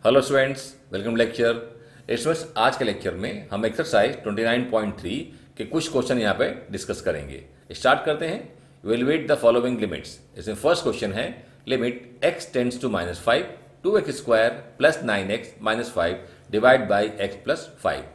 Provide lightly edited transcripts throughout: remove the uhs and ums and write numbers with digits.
Hello students, welcome lecture. Students, आज के lecture में हम एक्सरसाइज 29.3 के कुछ क्वेश्चन यहाँ पे डिस्कस करेंगे। स्टार्ट करते हैं। Evaluate the following limits. इसमें फर्स्ट क्वेश्चन है limit x tends to -5 2x square plus 9x -5 divide by x plus 5।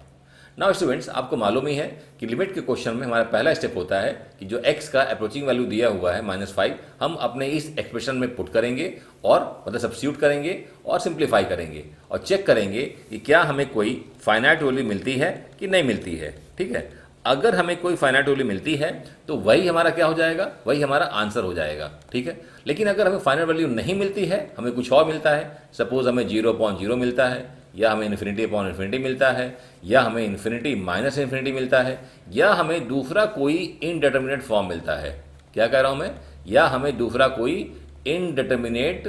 Now students, आपको मालूम ही है कि लिमिट के क्वेश्चन में हमारा पहला स्टेप होता है कि जो x का अप्रोचिंग वैल्यू दिया हुआ है -5, हम अपने इस एक्सप्रेशन में पुट करेंगे और मतलब सब्स्टिट्यूट करेंगे और सिंप्लीफाई करेंगे और चेक करेंगे कि क्या हमें कोई फाइनाइट वैल्यू मिलती है कि नहीं मिलती है। ठीक है, अगर हमें कोई फाइनाइट वैल्यू मिलती है तो वही हमारा क्या हो जाएगा, वही हमारा आंसर हो जाएगा। ठीक है, लेकिन अगर हमें फाइनाइट वैल्यू नहीं मिलती है, हमें कुछ और मिलता है, सपोज हमें 0.0 मिलता है, या हमें इन्फिनिटी अपॉन इन्फिनिटी मिलता है, या हमें इन्फिनिटी माइनस इन्फिनिटी मिलता है, या हमें दूसरा कोई इनडिटर्मिनेट फॉर्म मिलता है। क्या कह रहा हूं मैं, या हमें दूसरा कोई इनडिटर्मिनेट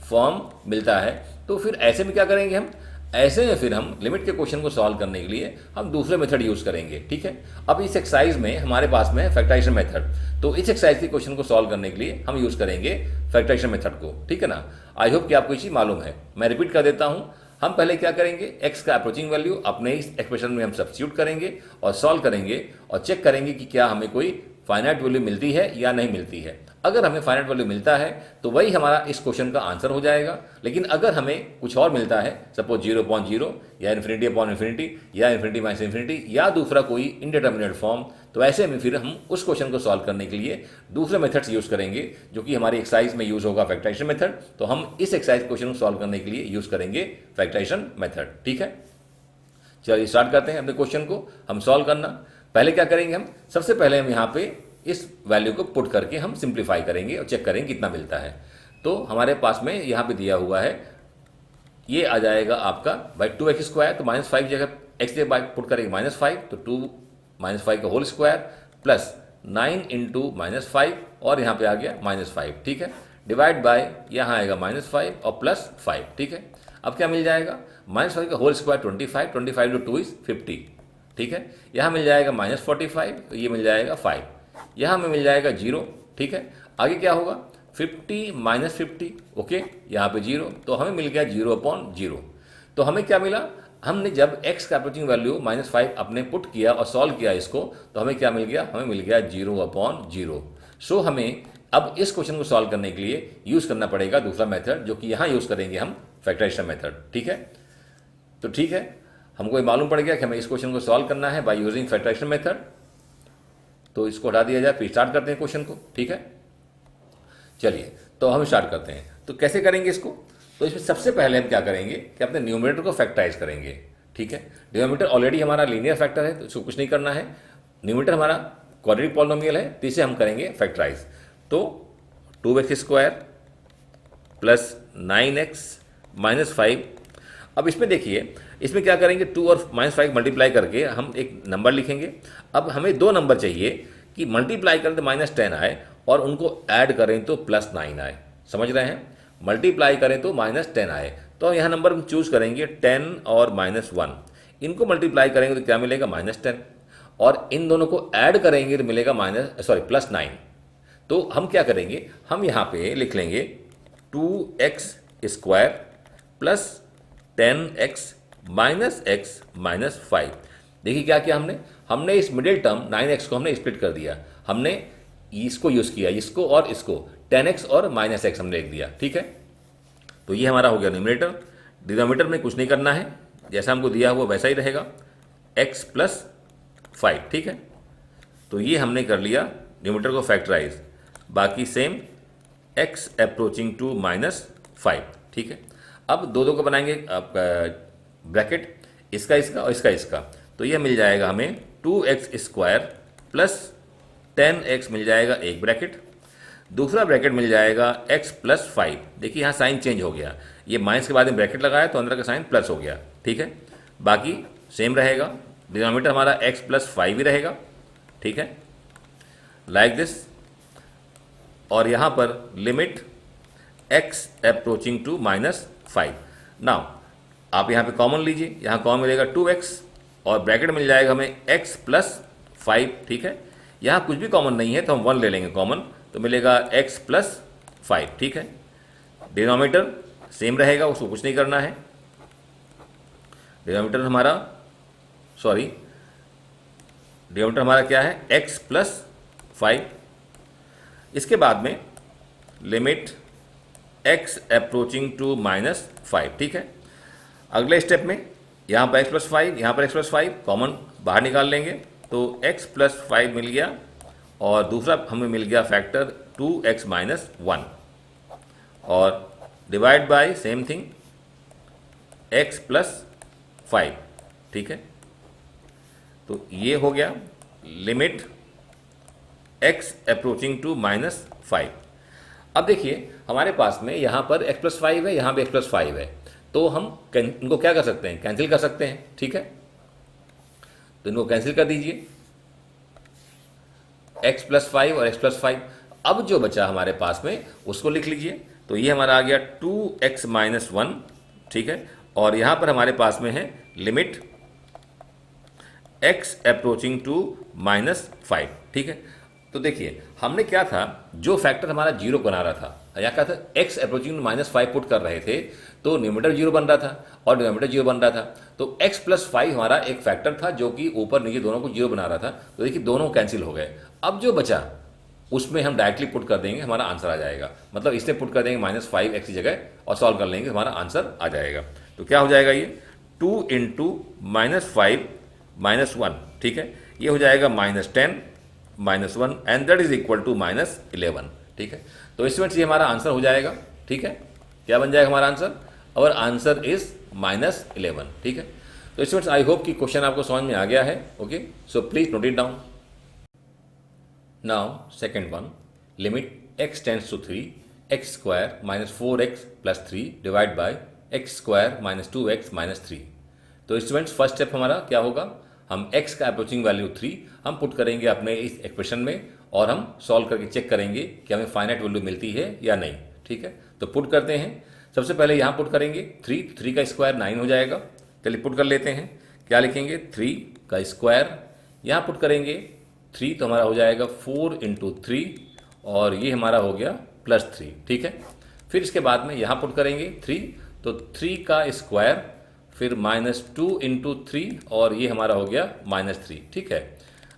फॉर्म मिलता है, तो फिर ऐसे में क्या करेंगे हम, ऐसे में फिर हम लिमिट के क्वेश्चन को सॉल्व करने के लिए हम दूसरे मेथड यूज करेंगे। ठीक है, अब इस एक्सरसाइज में हमारे पास में है फैक्टराइजेशन मेथड, तो इस एक्सरसाइज के क्वेश्चन को सॉल्व करने के लिए हम यूज करेंगे फैक्टराइजेशन मेथड को। ठीक है ना, आई होप कि आपको ये चीज मालूम है। मैं रिपीट कर देता हूं। हम पहले क्या करेंगे, x का अप्रोचिंग वैल्यू अपने इस एक्सप्रेशन में हम सब्स्टिट्यूट करेंगे और सॉल्व करेंगे और चेक करेंगे कि क्या हमें कोई फाइनाइट वैल्यू मिलती है या नहीं मिलती है। अगर हमें फाइनाइट वैल्यू मिलता है तो वही हमारा इस क्वेश्चन का आंसर हो जाएगा। लेकिन अगर हमें कुछ और मिलता है, सपोज 0.0 या इन्फिनिटी अपॉन इन्फिनिटी या इन्फिनिटी माइनस इन्फिनिटी या दूसरा कोई इनडिटर्मिनेट फॉर्म, तो ऐसे में फिर हम उस क्वेश्चन को सॉल्व करने के लिए दूसरे मेथड्स यूज करेंगे जो कि हमारी एक्सरसाइज में यूज होगा फैक्टराइजेशन मेथड। तो हम इस एक्सरसाइज क्वेश्चन को सॉल्व करने के लिए यूज करेंगे फैक्टराइजेशन मेथड। ठीक है, चलिए स्टार्ट करते हैं अपने क्वेश्चन को हम सॉल्व करना। पहले क्या करेंगे, हम सबसे पहले हम यहाँ पे इस वैल्यू को पुट करके हम सिंप्लीफाई करेंगे और चेक करेंगे कितना मिलता है। तो हमारे पास में यहाँ पे दिया हुआ है, ये आ जाएगा आपका बाई 2x स्क्वायर, तो -5 जगह x के पुट करेंगे -5, तो 2 -5 का होल स्क्वायर प्लस 9 इंटू -5 और यहाँ पे आ गया -5। ठीक है, डिवाइड बाय यहाँ आएगा -5 और प्लस 5। ठीक है, अब क्या मिल जाएगा, -5 का होल स्क्वायर 25, 25 इंटू 2 इज 50। ठीक है, यहाँ मिल जाएगा -45, तो ये मिल जाएगा 5, यहाँ में मिल जाएगा 0। ठीक है, आगे क्या होगा, 50 माइनस 50, ओके, यहाँ पे 0, तो हमें मिल गया 0/0। तो हमें क्या मिला, हमने जब x का अप्रोचिंग वैल्यू -5 अपने पुट किया और सॉल्व किया इसको, तो हमें क्या मिल गया, हमें मिल गया 0/0। सो हमें अब इस क्वेश्चन को सॉल्व करने के लिए यूज करना पड़ेगा दूसरा मेथड, जो कि यहाँ यूज करेंगे हम फैक्टराइजेशन मेथड। ठीक है, तो ठीक है, हमको ये मालूम पड़ गया कि हमें इस क्वेश्चन को सॉल्व करना है बाय यूजिंग फैक्टराइजेशन मेथड। तो इसको हटा दिया जाए, फिर स्टार्ट करते हैं क्वेश्चन को। ठीक है, चलिए तो हम स्टार्ट करते हैं। तो कैसे करेंगे इसको, तो इसमें सबसे पहले हम क्या करेंगे कि अपने न्यूमरेटर को फैक्टराइज करेंगे। ठीक है, डिनोमिनेटर ऑलरेडी हमारा लीनियर फैक्टर है, तो इसको कुछ नहीं करना है। न्यूमरेटर हमारा क्वाड्रेटिक पॉलिनोमियल है, तो इसे हम करेंगे फैक्टराइज। तो 2x स्क्वायर प्लस 9x -5। अब इसमें देखिए, इसमें क्या करेंगे, 2 और -5 मल्टीप्लाई करके हम एक नंबर लिखेंगे। अब हमें दो नंबर चाहिए कि मल्टीप्लाई करें तो -10 आए और उनको ऐड करें तो +9 आए। समझ रहे हैं, मल्टीप्लाई करें तो -10 आए, तो यहाँ नंबर हम चूज करेंगे 10 और -1। इनको मल्टीप्लाई करेंगे तो क्या मिलेगा, -10, और इन दोनों को ऐड करेंगे तो मिलेगा +9। तो हम क्या करेंगे, हम यहाँ पे लिख लेंगे 2x square plus 10x -x -5। देखिए क्या किया हमने इस मिडिल टर्म 9x को हमने स्प्लिट कर दिया, हमने इसको यूज किया, इसको और इसको 10x और -x हमने लिख दिया। ठीक है, तो ये हमारा हो गया न्यूमरेटर। डिनोमिनेटर में कुछ नहीं करना है, जैसा हमको दिया हुआ वैसा ही रहेगा, x प्लस 5। ठीक है, तो ये हमने कर लिया न्यूमरेटर को फैक्टराइज, बाकी सेम x अप्रोचिंग टू -5। ठीक है, अब दो को बनाएंगे ब्रैकेट, इसका और इसका, तो यह मिल जाएगा हमें 2x स्क्वायर प्लस 10x मिल जाएगा एक ब्रैकेट, दूसरा ब्रैकेट मिल जाएगा x प्लस 5। देखिए यहाँ साइन चेंज हो गया, ये माइनस के बाद में ब्रैकेट लगाया तो अंदर का साइन प्लस हो गया। ठीक है, बाकी सेम रहेगा, डिनोमिनेटर हमारा x प्लस 5 ही रहेगा। ठीक है, लाइक दिस, और यहाँ पर limit x approaching to -5। Now आप यहाँ पे कॉमन लीजिए, यहाँ कॉमन मिलेगा 2x और ब्रैकेट मिल जाएगा हमें x प्लस 5। ठीक है, यहाँ कुछ भी कॉमन नहीं है तो हम 1 ले लेंगे कॉमन, तो मिलेगा x प्लस 5। ठीक है, डिनोमिनेटर सेम रहेगा, उसको कुछ नहीं करना है, डिनोमिनेटर हमारा क्या है, x प्लस 5। इसके बाद में लिमिट x अप्रोचिंग टू -5, ठीक है। अगले स्टेप में यहाँ पर x प्लस 5, यहाँ पर x प्लस 5 कॉमन बाहर निकाल लेंगे, तो x प्लस 5 मिल गया और दूसरा हमें मिल गया फैक्टर 2x माइनस 1 और divide by same thing x plus 5, ठीक है। तो ये हो गया लिमिट x अप्रोचिंग टू -5। अब देखिए हमारे पास में यहाँ पर x प्लस 5 है, यहाँ पे x प्लस 5 है, तो हम इनको क्या कर सकते हैं, कैंसिल कर सकते हैं, ठीक है। तो इनको कैंसिल कर दीजिए, x प्लस 5 और x प्लस 5। अब जो बचा हमारे पास में उसको लिख लीजिए, तो ये हमारा आ गया 2x माइनस 1, ठीक है। और यहाँ पर हमारे पास में है लिमिट x अप्रोचिंग टू -5, ठीक है। तो देखिए हमने क्या था, जो फैक्टर हमारा जीरो बना रहा था, या क्या था, x अप्रोचिंग टू -5 पुट कर रहे थे, तो न्यूमरेटर जीरो बन रहा था और डिनोमिनेटर जीरो बन रहा था। तो x प्लस 5 हमारा एक फैक्टर था जो कि ऊपर नीचे दोनों को जीरो बना रहा था। तो देखिए दोनों कैंसिल हो गए। अब जो बचा उसमें हम डायरेक्टली पुट कर देंगे, हमारा आंसर आ जाएगा। मतलब इसलिए पुट कर देंगे -5x की जगह और सॉल्व कर लेंगे, हमारा आंसर आ जाएगा। तो क्या हो जाएगा, ये 2 इंटू -5 -1, ठीक है। ये हो जाएगा -10 -1 and that is equal to -11, ठीक है। तो इसमें ये हमारा आंसर हो जाएगा, ठीक है। क्या बन जाएगा हमारा आंसर, और आंसर इज -11, ठीक है। तो स्टूडेंट्स आई होप कि क्वेश्चन आपको समझ में आ गया है। Okay, so please note it down. Now second one, limit x tends to 3 x square minus 4x plus 3 divide by x square minus 2x minus 3। तो स्टूडेंट्स फर्स्ट स्टेप हमारा क्या होगा, हम x का अप्रोचिंग वैल्यू 3 हम put करेंगे अपने इस एक्सप्रेशन में और हम सॉल्व करके चेक करेंगे कि हमें फाइनाइट वैल्यू मिलती है या नहीं, ठीक है। तो पुट करते हैं। सबसे पहले यहाँ पुट करेंगे 3 का स्क्वायर 9 हो जाएगा। चलिए पुट कर लेते हैं। क्या लिखेंगे, 3 का स्क्वायर, यहाँ पुट करेंगे 3 तो हमारा हो जाएगा 4 इंटू 3 और ये हमारा हो गया प्लस 3, ठीक है। फिर इसके बाद में यहाँ पुट करेंगे 3, तो 3 का स्क्वायर फिर -2 इंटू 3 और ये हमारा हो गया -3, ठीक है।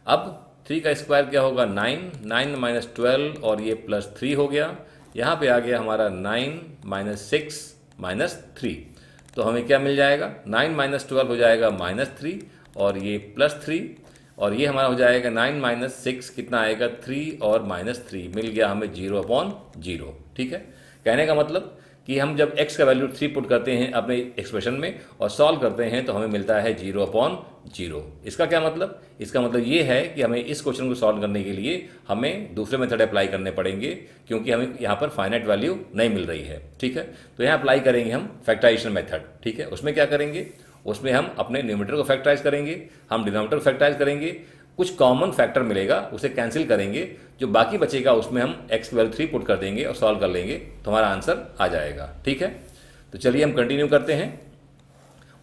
अब 3 का स्क्वायर क्या होगा, 9 माइनस 12 और ये प्लस 3 हो गया। यहाँ पे आ गया हमारा 9 माइनस 6 माइनस 3, तो हमें क्या मिल जाएगा, 9 माइनस 12 हो जाएगा -3 और ये +3 और ये हमारा हो जाएगा 9 माइनस 6 कितना आएगा, 3 और -3 मिल गया हमें 0/0, ठीक है। कहने का मतलब कि हम जब x का वैल्यू 3 पुट करते हैं अपने एक्सप्रेशन में और सॉल्व करते हैं तो हमें मिलता है 0/0। इसका क्या मतलब, इसका मतलब ये है कि हमें इस क्वेश्चन को सॉल्व करने के लिए हमें दूसरे मेथड अप्लाई करने पड़ेंगे, क्योंकि हमें यहाँ पर फाइनाइट वैल्यू नहीं मिल रही है, ठीक है। तो यहाँ अप्लाई करेंगे हम फैक्टराइजेशन मेथड, ठीक है। उसमें क्या करेंगे, उसमें हम अपने न्यूमरेटर को फैक्टराइज करेंगे, हम डिनोमिनेटर को फैक्टराइज करेंगे, कुछ कॉमन फैक्टर मिलेगा उसे कैंसिल करेंगे, जो बाकी बचेगा उसमें हम x की वैल्यू 3 पुट कर देंगे और सॉल्व कर लेंगे, तो हमारा आंसर आ जाएगा, ठीक है। तो चलिए हम कंटिन्यू करते हैं।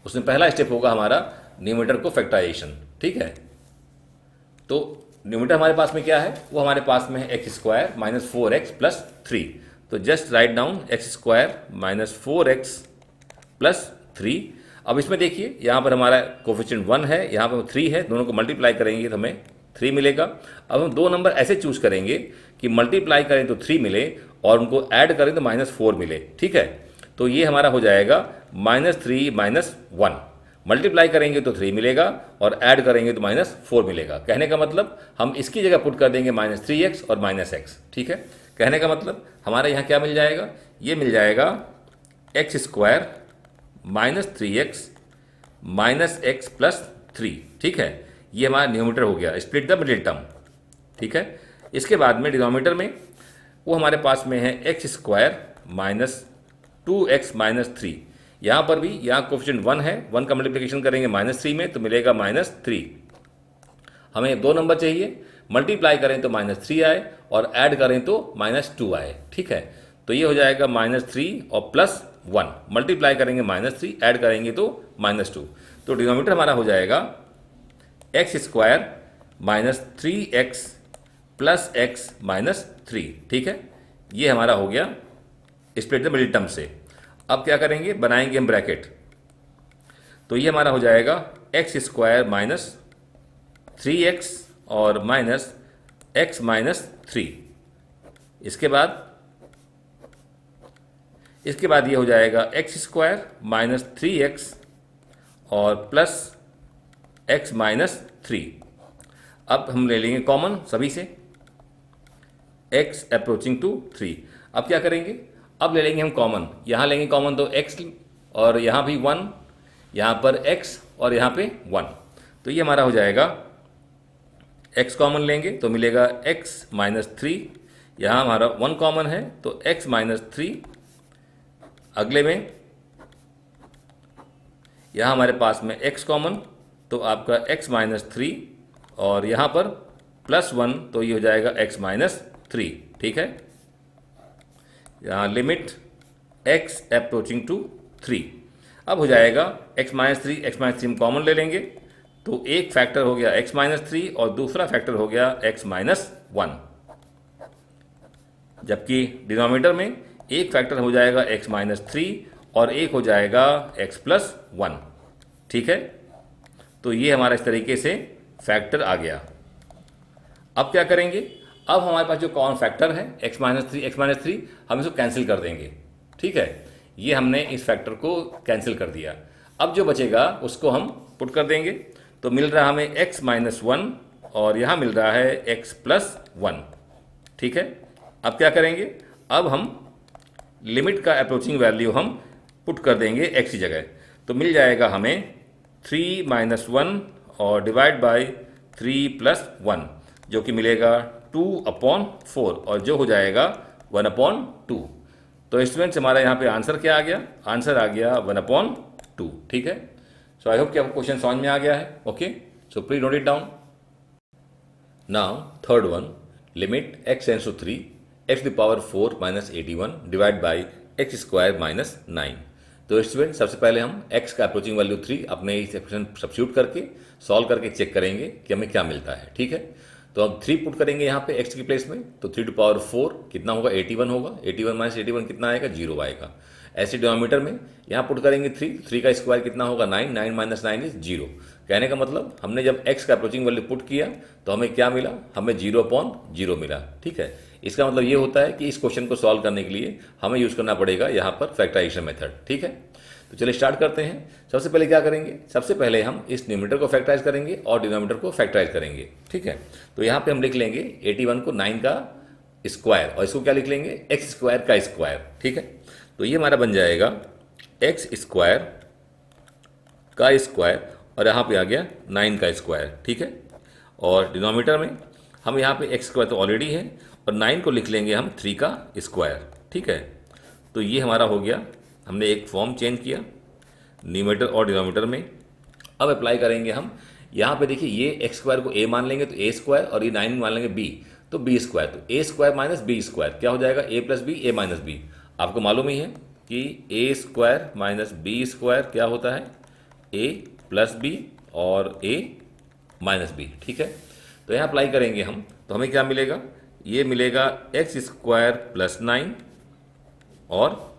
उसमें पहला स्टेप होगा हमारा न्यूमरेटर को फैक्टराइजेशन, ठीक है। तो न्यूमरेटर हमारे पास में क्या है, वो हमारे पास में है x square minus 4x plus 3। तो just write down x square minus 4x plus 3। अब इसमें देखिए यहाँ पर हमारा कोफिशिएंट 1 है, यहाँ पर 3 है, दोनों को मल्टीप्लाई करेंगे तो हमें 3 मिलेगा। अब हम दो नंबर ऐसे चूज करेंगे कि मल्टीप्लाई करें तो 3 मिले और उनको ऐड करें तो -4 मिले, ठीक है। तो ये हमारा हो जाएगा -3 -1। मल्टीप्लाई करेंगे तो 3 मिलेगा और ऐड करेंगे तो -4 मिलेगा। कहने का मतलब हम इसकी जगह पुट कर देंगे -3x और -x, ठीक है। कहने का मतलब हमारे यहाँ क्या मिल जाएगा, ये मिल जाएगा x square -3x -x plus 3, ठीक है। ये हमारा न्यूमरेटर हो गया, स्प्लिट द मिडिल टर्म, ठीक है। इसके बाद में डिनोमिनेटर में वो हमारे पास में है एक्स स्क्वायर -2x -3। यहाँ पर भी यहाँ कोफिशिएंट 1 है, 1 का मल्टीप्लिकेशन करेंगे -3 में तो मिलेगा -3। हमें दो नंबर चाहिए, मल्टीप्लाई करें तो -3 आए और ऐड करें तो -2 आए, ठीक है। तो ये हो जाएगा -3 और +1, मल्टीप्लाई करेंगे -3, ऐड करेंगे तो -2। तो डिनोमिनेटर हमारा हो जाएगा x square -3x plus x -3, ठीक है। ये हमारा हो गया स्प्लिट द मिडिल टर्म से। अब क्या करेंगे, बनाएंगे हम ब्रैकेट। तो ये हमारा हो जाएगा एक्स स्क्वायर माइनस 3x और माइनस x माइनस 3। इसके बाद ये हो जाएगा एक्स स्क्वायर माइनस 3x और प्लस x माइनस 3। अब हम ले लेंगे कॉमन सभी से x अप्रोचिंग टू 3। अब क्या करेंगे, अब ले लेंगे हम कॉमन, यहाँ लेंगे कॉमन तो x और यहाँ भी 1, यहाँ पर x और यहाँ पे 1। तो ये हमारा हो जाएगा x कॉमन लेंगे तो मिलेगा x माइनस 3, यहाँ हमारा 1 कॉमन है तो x माइनस 3। अगले में यहाँ हमारे पास में x कॉमन तो आपका x माइनस 3 और यहाँ पर प्लस 1 तो ये हो जाएगा x माइनस 3। ठीक है, यहाँ लिमिट x अप्रोचिंग टू 3। अब हो जाएगा x माइनस 3 हम कॉमन ले लेंगे तो एक फैक्टर हो गया x माइनस 3 और दूसरा फैक्टर हो गया x माइनस 1, जबकि डिनोमिनेटर में एक फैक्टर हो जाएगा x माइनस 3 और एक हो जाएगा x प्लस 1। ठीक है, तो ये हमारा इस तरीके से फैक्टर आ गया। अब क्या करेंगे, अब हमारे पास जो कॉमन फैक्टर है x माइनस 3 हम इसको कैंसिल कर देंगे। ठीक है, ये हमने इस फैक्टर को कैंसिल कर दिया। अब जो बचेगा उसको हम पुट कर देंगे तो मिल रहा हमें x माइनस 1 और यहाँ मिल रहा है x प्लस 1। ठीक है, अब क्या करेंगे, अब हम लिमिट का अप्रोचिंग वैल्यू हम पुट कर देंगे x की जगह तो मिल जाएगा हमें 3 माइनस 1 और डिवाइड बाई 3 प्लस 1 जो कि मिलेगा 2/4 और जो हो जाएगा 1/2। तो स्टूडेंट्स हमारा यहाँ पे आंसर क्या आ गया, आंसर आ गया 1/2। ठीक है, सो आई होप कि आपको क्वेश्चन समझ में आ गया है। Okay, so please note it down. Now third one, limit x tends to 3 x to the power 4 minus 81 divide by x square minus 9। तो स्टूडेंट सबसे पहले हम x का अप्रोचिंग वैल्यू 3 अपने इस एक्सप्रेशन सब्स्टिट्यूट करके सॉल्व करके चेक करेंगे कि हमें क्या मिलता है। ठीक है, तो हम 3 पुट करेंगे यहाँ पे x की प्लेस में तो 3 टू पावर 4 कितना होगा 81 होगा, 81 माइनस 81 कितना आएगा 0 आएगा। ऐसे डिनोमिनेटर में यहाँ पुट करेंगे 3 का स्क्वायर कितना होगा 9 माइनस 9 इज 0। कहने का मतलब हमने जब x का अप्रोचिंग वैल्यू पुट किया तो हमें क्या मिला, हमें 0/0 मिला। ठीक है, इसका मतलब ये होता है कि इस क्वेश्चन को सॉल्व करने के लिए हमें यूज करना पड़ेगा यहाँ पर फैक्टराइजेशन मेथड। ठीक है, तो चलिए स्टार्ट करते हैं। सबसे पहले क्या करेंगे, सबसे पहले हम इस न्यूमरेटर को फैक्टराइज करेंगे और डिनोमिनेटर को फैक्टराइज करेंगे। ठीक है, तो यहाँ पे हम लिख लेंगे 81 को 9 का स्क्वायर और इसको क्या लिख लेंगे एक्स स्क्वायर का स्क्वायर। ठीक है, तो ये हमारा बन जाएगा एक्स स्क्वायर का स्क्वायर और यहाँ पे आ गया 9 का स्क्वायर। ठीक है, और डिनोमिनेटर में हम यहाँ पे एक्स स्क्वायर तो ऑलरेडी है और 9 को लिख लेंगे हम 3 का स्क्वायर। ठीक है, तो ये हमारा हो गया, हमने एक फॉर्म चेंज किया न्यूमरेटर और डिनोमिनेटर में। अब अप्लाई करेंगे हम यहाँ पे, देखिए ये एक्स स्क्वायर को a मान लेंगे तो a स्क्वायर और ये 9 मान लेंगे b तो b स्क्वायर, तो a square minus b square क्या हो जाएगा a plus B a minus B. आपको मालूम ही है कि a square minus b square क्या होता है a प्लस बी और a माइनस बी। ठीक है, तो यहाँ अप्लाई करेंगे हम तो हमें क्या मिलेगा, ये मिलेगा एक्स स्क्वायर प्लस 9 और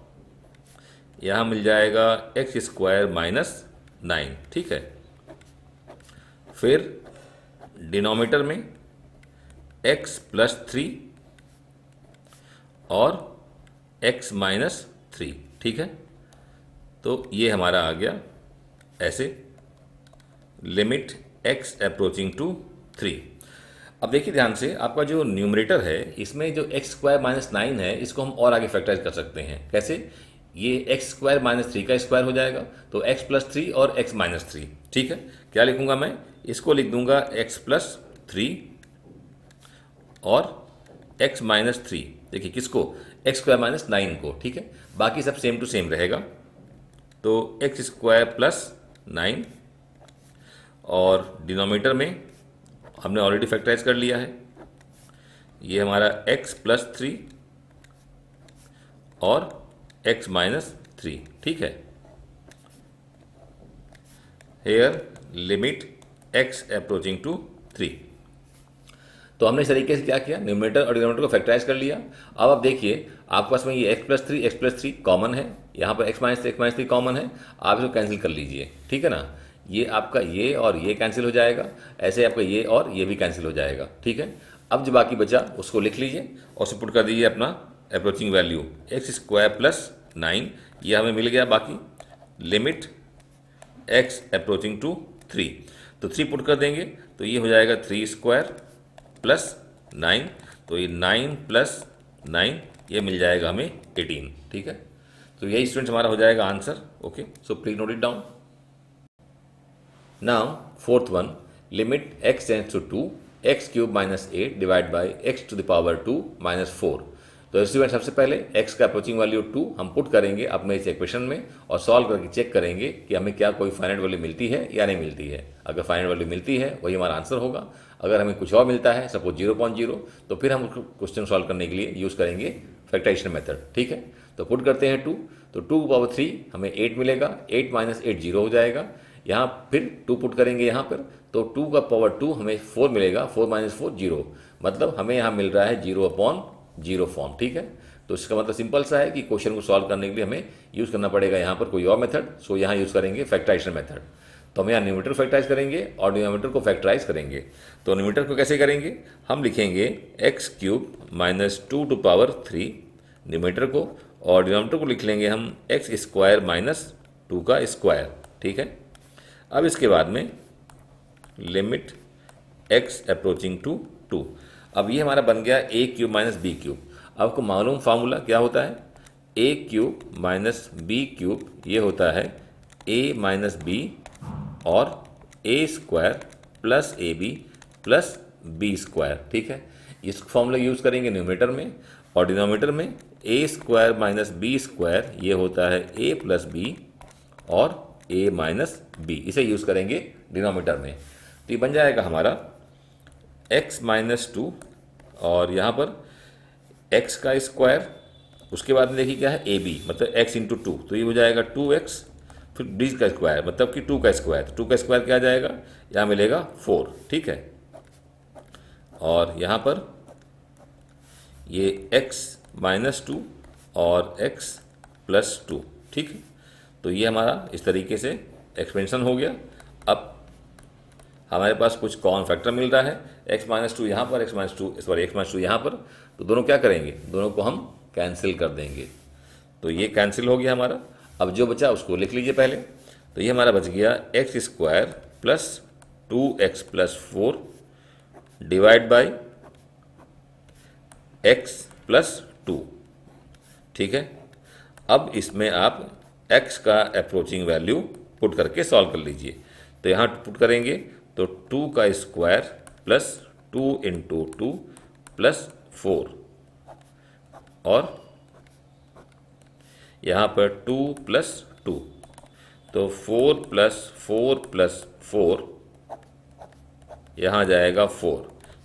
यहाँ मिल जाएगा एक्स स्क्वायर माइनस 9। ठीक है, फिर डिनोमिनेटर में x प्लस 3 और x माइनस 3। ठीक है, तो ये हमारा आ गया ऐसे लिमिट x अप्रोचिंग टू 3। अब देखिए ध्यान से, आपका जो न्यूमरेटर है इसमें जो एक्स स्क्वायर माइनस 9 है इसको हम और आगे फैक्टराइज कर सकते हैं। कैसे, ये एक्स स्क्वायर माइनस 3 का स्क्वायर हो जाएगा तो एक्स प्लस 3 और एक्स माइनस 3। ठीक है, क्या लिखूंगा मैं, इसको लिख दूंगा एक्स प्लस 3 और एक्स माइनस 3। देखिए किसको, एक्स स्क्वायर माइनस 9 को। ठीक है, बाकी सब सेम टू सेम रहेगा तो एक्स स्क्वायर प्लस 9 और डिनोमिनेटर में हमने ऑलरेडी फैक्टराइज कर लिया है, ये हमारा x प्लस 3 और x माइनस 3। ठीक है, here limit x approaching to 3। तो हमने इस तरीके से क्या किया, न्यूमरेटर और डिनोमिनेटर को फैक्टराइज कर लिया। अब आप देखिए आपके पास में ये x प्लस 3 कॉमन है यहाँ पर x माइनस थ्री कॉमन है, आप इसको कैंसिल कर लीजिए, ठीक है ना। ये आपका ये और ये कैंसिल हो जाएगा, ऐसे आपका ये और ये भी कैंसिल हो जाएगा, ठीक है। अब जो बाकी बचा उसको लिख लीजिए और उसे पुट कर दीजिए अपना approaching value x square plus 9, ये हमें मिल गया। बाकी लिमिट x अप्रोचिंग टू 3, तो 3 पुट कर देंगे तो ये हो जाएगा 3 स्क्वायर प्लस 9, तो ये 9 प्लस 9 ये मिल जाएगा हमें 18, ठीक है। तो यही स्टूडेंट्स हमारा हो जाएगा answer. Okay, so please note it down. Now fourth one, limit x tends to 2 x cube minus 8 divide by x to the power 2 minus 4। तो स्टूडेंट सबसे पहले x का अप्रोचिंग वैल्यू 2 हम पुट करेंगे अपने इस इक्वेशन में और सॉल्व करके चेक करेंगे कि हमें क्या कोई फाइनाइट वैल्यू मिलती है या नहीं मिलती है। अगर फाइनाइट वैल्यू मिलती है वही हमारा आंसर होगा। अगर हमें कुछ और मिलता है, सपोज 0.0, तो फिर हम क्वेश्चन सॉल्व करने के लिए यूज़ करेंगे फैक्टराइजेशन मेथड, ठीक है। तो पुट करते हैं 2, तो 2 पावर 3 हमें 8 मिलेगा, 8 माइनस 8 0 हो जाएगा। यहाँ फिर 2 पुट करेंगे यहाँ पर, तो 2 का पावर 2 हमें 4 मिलेगा, 4 माइनस 4 0, मतलब हमें यहाँ मिल रहा है 0/0 फॉर्म, ठीक है। तो इसका मतलब सिंपल सा है कि क्वेश्चन को सॉल्व करने के लिए हमें यूज़ करना पड़ेगा यहाँ पर कोई और मेथड, सो यहाँ यूज़ करेंगे फैक्टराइजेशन मेथड। तो हम यहाँ न्यूमरेटर फैक्टराइज करेंगे और डिनोमिनेटर को फैक्टराइज करेंगे। तो न्यूमरेटर को कैसे करेंगे, हम लिखेंगे x cube minus 2 to power 3 numerator को, और डिनोमिनेटर को लिख लेंगे हम एक्स स्क्वायर माइनस 2 का स्क्वायर, ठीक है। अब इसके बाद में लिमिट x अप्रोचिंग टू 2, अब ये हमारा बन गया a cube minus B cube. आपको मालूम फार्मूला क्या होता है, a cube minus B cube ये होता है a माइनस बी और a square plus A B plus B square, ठीक है। इस फॉर्मूला यूज़ करेंगे न्यूमरेटर में, और डिनोमिनेटर में a square minus B square ये होता है a प्लस बी और a माइनस बी, इसे यूज़ करेंगे डिनोमिनेटर में। तो ये बन जाएगा हमारा x माइनस 2 और यहाँ पर x का स्क्वायर, उसके बाद में देखिए क्या है ab, मतलब x इंटू 2, तो ये हो जाएगा 2x, फिर b का स्क्वायर मतलब कि 2 का स्क्वायर, तो 2 का स्क्वायर क्या आ जाएगा, यहाँ मिलेगा 4, ठीक है। और यहाँ पर ये x माइनस 2 और x प्लस 2, ठीक है। तो ये हमारा इस तरीके से एक्सपेंशन हो गया। अब हमारे पास कुछ कॉमन फैक्टर मिल रहा है, x माइनस 2 यहाँ पर, x माइनस 2 यहाँ पर, तो दोनों क्या करेंगे, दोनों को हम कैंसिल कर देंगे। तो ये कैंसिल हो गया हमारा। अब जो बचा उसको लिख लीजिए पहले। तो ये हमारा बच गया x square plus 2x plus 4 divide by x plus 2, ठीक है। अब इसमें आप x का अप्रोचिंग वैल्यू पुट करके सॉल्व कर लीजिए। तो यहाँ पुट करेंगे तो 2 का स्क्वायर प्लस 2 इंटू 2 प्लस 4, और यहाँ पर 2 प्लस 2, तो 4 प्लस 4 प्लस 4 यहाँ जाएगा 4,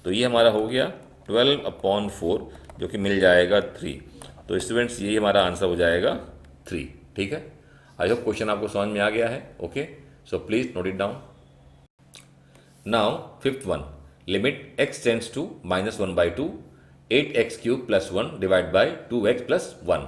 तो ये हमारा हो गया 12/4 जो कि मिल जाएगा 3। तो स्टूडेंट्स ये हमारा आंसर हो जाएगा 3, ठीक है। आई होप क्वेश्चन आपको समझ में आ गया है। Okay, so please note it down. Now fifth one, limit x tends to -1/2 8x cube plus 1 divide by 2x plus 1।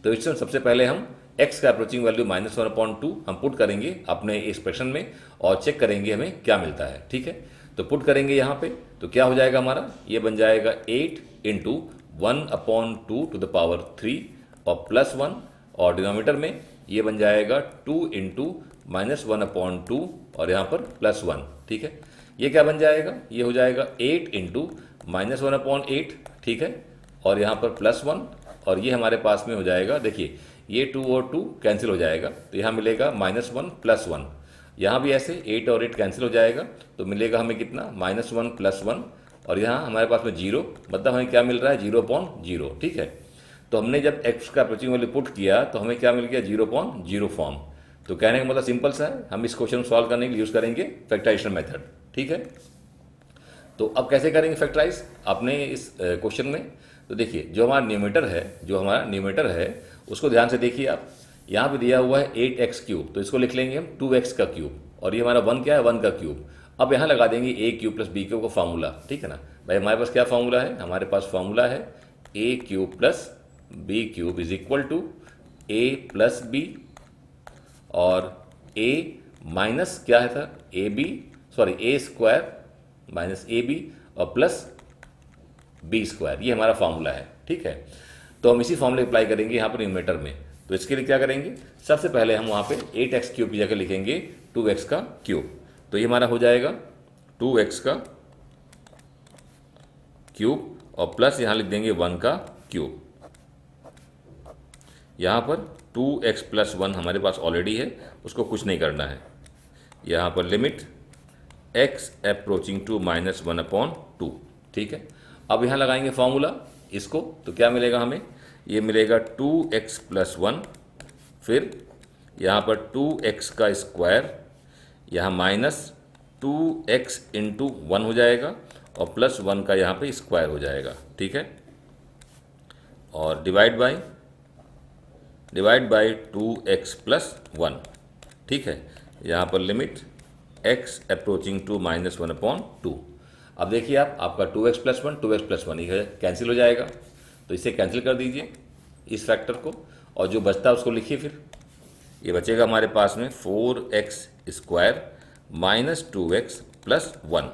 तो इसमें सबसे पहले हम x का अप्रोचिंग वैल्यू -1/2 हम पुट करेंगे अपने एक्सप्रेशन में और चेक करेंगे हमें क्या मिलता है, ठीक है। तो पुट करेंगे यहाँ पे, तो क्या हो जाएगा हमारा, ये बन जाएगा 8 इंटू 1/2 टू द पावर 3 और प्लस 1, और डिनोमिनेटर में ये बन जाएगा 2 इंटू -1/2 और यहाँ पर प्लस 1, ठीक है। ये क्या बन जाएगा, ये हो जाएगा 8 इंटू -1/8, ठीक है, और यहाँ पर प्लस 1, और ये हमारे पास में हो जाएगा, देखिए ये 2 और 2 कैंसिल हो जाएगा, तो यहाँ मिलेगा -1 प्लस 1। यहाँ भी ऐसे 8 और 8 कैंसिल हो जाएगा, तो मिलेगा हमें कितना, -1 प्लस 1, और यहाँ हमारे पास में 0, मतलब हमें क्या मिल रहा है, 0/0, ठीक है। तो हमने जब x का अप्रोचिंग वैल्यू पुट किया तो हमें क्या मिल गया, 0/0 फॉर्म। तो कहने का मतलब सिंपल सा है, हम इस क्वेश्चन को सॉल्व करने के लिए यूज़ करेंगे फैक्टराइजेशन मेथड, ठीक है। तो अब कैसे करेंगे फैक्टराइज अपने इस क्वेश्चन में, तो देखिए जो हमारा न्यूमरेटर है उसको ध्यान से देखिए आप। यहाँ पे दिया हुआ है 8x क्यूब, तो इसको लिख लेंगे हम 2x का क्यूब, और ये हमारा 1 क्या है, 1 का क्यूब। अब यहाँ लगा देंगे a cube plus b cube का फार्मूला, ठीक है ना भाई। हमारे पास क्या फार्मूला है, हमारे पास फार्मूला है a cube plus b cube is equal to A plus B और ए माइनस क्या है था, A B, sorry A square minus A B और प्लस बी स्क्वायर, ये हमारा फॉर्मूला है। ठीक है, तो हम इसी फॉर्मूले अप्लाई करेंगे यहाँ पर न्यूमरेटर में। तो इसके लिए क्या करेंगे, सबसे पहले हम वहाँ पे 8x क्यूब की जगह लिखेंगे 2x का क्यूब। तो ये हमारा हो जाएगा 2x का क्यूब और प्लस यहाँ लिख देंगे 1 का क्यूब। यहाँ पर 2x प्लस 1 हमारे पास ऑलरेडी है, उसको कुछ नहीं करना है। यहाँ पर लिमिट x अप्रोचिंग टू -1/2। ठीक है, अब यहाँ लगाएंगे फॉर्मूला इसको, तो क्या मिलेगा हमें, ये मिलेगा 2x प्लस 1, फिर यहाँ पर 2x का स्क्वायर, यहाँ माइनस 2x इंटू 1 हो जाएगा और प्लस 1 का यहाँ पे स्क्वायर हो जाएगा। ठीक है, और डिवाइड बाय 2x प्लस 1। ठीक है, यहाँ पर लिमिट x अप्रोचिंग टू -1/2। अब देखिए आपका 2x प्लस 1 ये कैंसिल हो जाएगा, तो इसे कैंसिल कर दीजिए इस फैक्टर को, और जो बचता है उसको लिखिए। फिर ये बचेगा हमारे पास में 4x square minus 2x plus 1,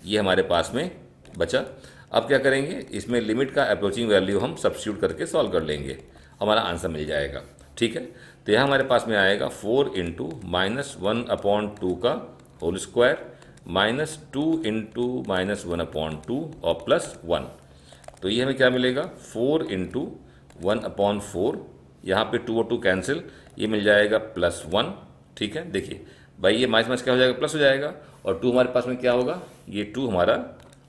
ये हमारे पास में बचा। अब क्या करेंगे, इसमें लिमिट का अप्रोचिंग वैल्यू हम सब्स्टिट्यूट करके सॉल्व कर लेंगे, हमारा आंसर मिल जाएगा। ठीक है, तो यहाँ हमारे पास में आएगा 4 इंटू -1/2 का होल स्क्वायर माइनस 2 इंटू -1/2 और प्लस 1। तो ये हमें क्या मिलेगा, 4 इंटू 1/4, यहाँ पे 2 और 2 कैंसिल, ये मिल जाएगा प्लस 1। ठीक है, देखिए भाई ये माइनस क्या हो जाएगा, प्लस हो जाएगा, और 2 हमारे पास में क्या होगा, ये 2 हमारा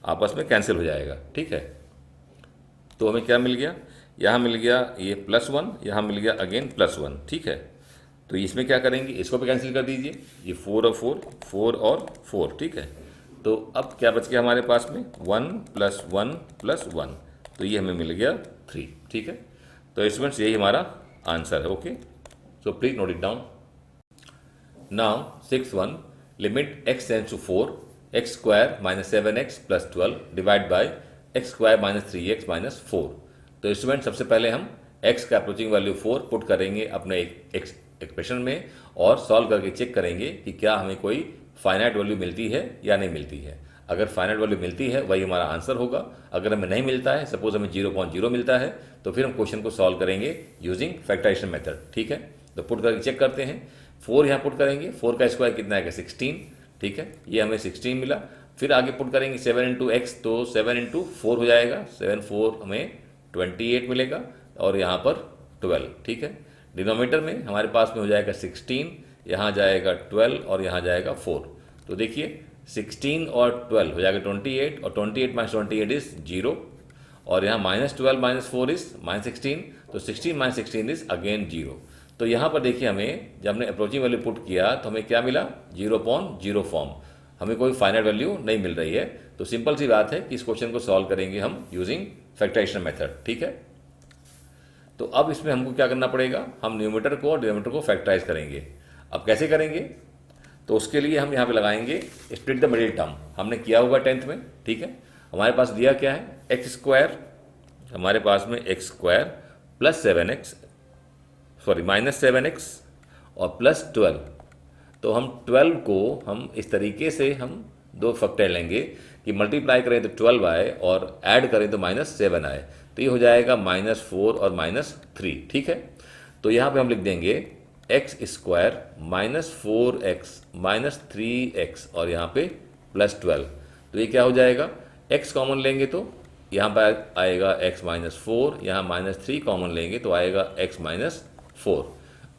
आपस में कैंसिल हो जाएगा। ठीक है, तो हमें क्या मिल गया, यहाँ मिल गया ये प्लस 1, यहाँ मिल गया अगेन प्लस 1। ठीक है, तो इसमें क्या करेंगे, इसको भी कैंसिल कर दीजिए, ये 4 और 4, 4 और 4। ठीक है, तो अब क्या बच गया हमारे पास में, 1 प्लस 1 प्लस 1, तो ये हमें मिल गया 3। ठीक है, तो स्टूडेंट्स यही हमारा आंसर है। Okay, so please note it down. Now 6(1) limit x tends to 4 x square minus 7x plus 12 divide by x square minus 3x minus 4। तो स्टूडेंट सबसे पहले हम x का अप्रोचिंग वैल्यू 4 पुट करेंगे अपने एक्सप्रेशन में और सॉल्व करके चेक करेंगे कि क्या हमें कोई फाइनाइट वैल्यू मिलती है या नहीं मिलती है। अगर फाइनाइट वैल्यू मिलती है वही हमारा आंसर होगा, अगर हमें नहीं मिलता है, सपोज हमें 0.0 मिलता है, तो फिर हम क्वेश्चन को सॉल्व करेंगे यूजिंग फैक्टराइजेशन मेथड। ठीक है, तो पुट करके चेक करते हैं। 4 यहाँ पुट करेंगे, 4 का स्क्वायर कितना आएगा, 16। ठीक है, ये हमें 16 मिला। फिर आगे पुट करेंगे 7 इंटू एक्स, तो 7 इंटू 4 हो जाएगा, 7 4 हमें 28 मिलेगा, और यहाँ पर 12। ठीक है, डिनोमिनेटर में हमारे पास में हो जाएगा 16, यहाँ जाएगा 12 और यहाँ जाएगा 4। तो देखिए 16 और 12 हो जाएगा 28, और 28 माइनस 28 इज 0, और यहाँ -12 माइनस 4 इज -16, तो 16 माइनस 16 इज अगेन 0। तो यहाँ पर देखिए हमें जब हमने अप्रोचिंग वैल्यू पुट किया तो हमें क्या मिला, 0.0 फॉर्म, हमें कोई फाइनाइट वैल्यू नहीं मिल रही है। तो सिंपल सी बात है कि इस क्वेश्चन को सॉल्व करेंगे हम यूजिंग फैक्टराइजेशन मेथड। ठीक है, तो अब इसमें हमको क्या करना पड़ेगा, हम न्यूमरेटर को और डिनोमिनेटर को फैक्टराइज करेंगे। अब कैसे करेंगे, तो उसके लिए हम यहाँ पे लगाएंगे स्प्लिट द मिडिल टर्म, हमने किया होगा 10th में। ठीक है, हमारे पास दिया क्या है, एक्स स्क्वायर, हमारे पास में x square plus 7x, sorry minus 7x और प्लस 12। तो हम 12 को हम इस तरीके से हम दो फैक्टर लेंगे कि मल्टीप्लाई करें तो 12 आए और ऐड करें तो -7 आए, तो ये हो जाएगा -4 और -3। ठीक है, तो यहाँ पे हम लिख देंगे एक्स स्क्वायर -4x -3x और यहाँ पे +12। तो ये क्या हो जाएगा, x कॉमन लेंगे तो यहाँ पर आएगा x -4, यहाँ -3 कॉमन लेंगे तो आएगा x -4।